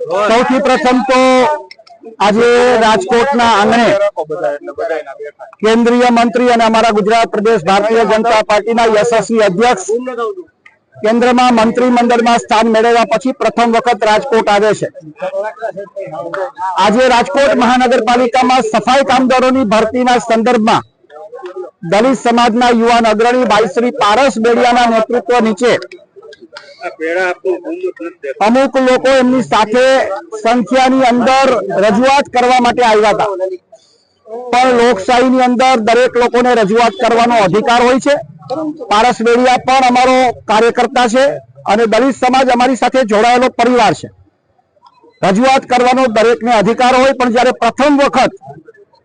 સૌથી પ્રથમ તો આજે રાજકોટના આંગણે કેન્દ્રીય મંત્રી અને અમારા ગુજરાત પ્રદેશ ભારતીય જનતા પાર્ટીના યશસ્વી અધ્યક્ષ કેન્દ્રમાં મંત્રીમંડળમાં સ્થાન મેળવ્યા પછી પ્રથમ વખત રાજકોટ આવે છે। આજે રાજકોટ મહાનગરપાલિકામાં સફાઈ કામદારોની ભરતીના સંદર્ભમાં દલિત સમાજના યુવાન અગ્રણી ભાઈ શ્રી પારસ બેડિયાના નેતૃત્વ નીચે અમુક લોકો એમની સાથે સંખ્યાની અંદર રજૂઆત કરવા માટે આવ્યા હતા, પણ લોકશાહીની અંદર દરેક લોકોને રજૂઆત કરવાનો અધિકાર હોય છે। પારસ બેડિયા પણ અમારો કાર્યકર્તા છે અને દલિત સમાજ અમારી સાથે જોડાયેલો પરિવાર છે। રજૂઆત કરવાનો દરેકને અધિકાર હોય, પણ જ્યારે પ્રથમ વખત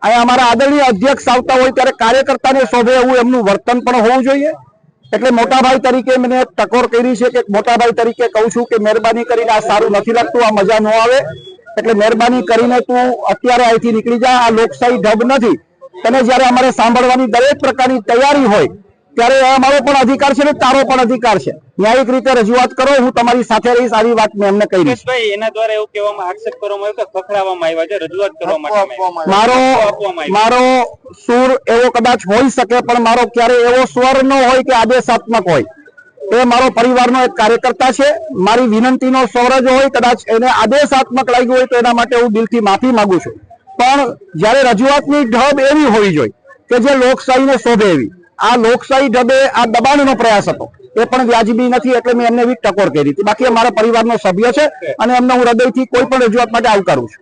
અહીંયા અમારા આદરણીય અધ્યક્ષ આવતા હોય ત્યારે કાર્યકર્તાને શોભે એવું એમનું વર્તન પણ હોવું જોઈએ। એટલે મોટાભાઈ તરીકે મને ટકોર કરી છે કે મોટાભાઈ તરીકે કહું છું કે મહેરબાની કરીને આ સારું નથી લાગતું, આ મજા ન આવે, એટલે મહેરબાની કરીને તું અત્યારે અહીંથી નીકળી જા, આ લોકશાહી ઢબ નથી। તને જ્યારે અમારે સાંભળવાની દરેક પ્રકારની તૈયારી હોય ત્યારે અમારો પણ અધિકાર છે ને તારો પણ અધિકાર છે, ન્યાયિક રીતે રજૂઆત કરો, હું તમારી સાથે રહીશ, આવી વાત મેં એમને કહી છે। એના દ્વારા એવું કહેવામાં આક્ષેપ કરવામાં આવ્યો કે ખખડાવવામાં આવ્યા છે, રજૂઆત કરવા માટે મારો સૂર એવો કદાચ હોઈ શકે, પણ મારો ક્યારે એવો સ્વર ન હોય કે આદેશાત્મક હોય। એ મારો પરિવારનો એક કાર્યકર્તા છે, મારી વિનંતીનો સ્વર જ હોય, કદાચ એને આદેશાત્મક લાગ્યું હોય તો એના માટે હું દિલથી માફી માંગુ છું। પણ જ્યારે રજૂઆતની ઢબ એવી હોવી જોઈએ કે જે લોકશાહીને શોભે એવી, આ લોકશાહી ઢબે આ દબાણનો પ્રયાસ હતો, એ પણ વ્યાજબી નથી, એટલે મેં એમને એવી ટકોર કરી હતી। બાકી અમારા પરિવારનો સભ્ય છે અને એમને હું હૃદયથી કોઈ પણ રજૂઆત માટે આવકારું છું।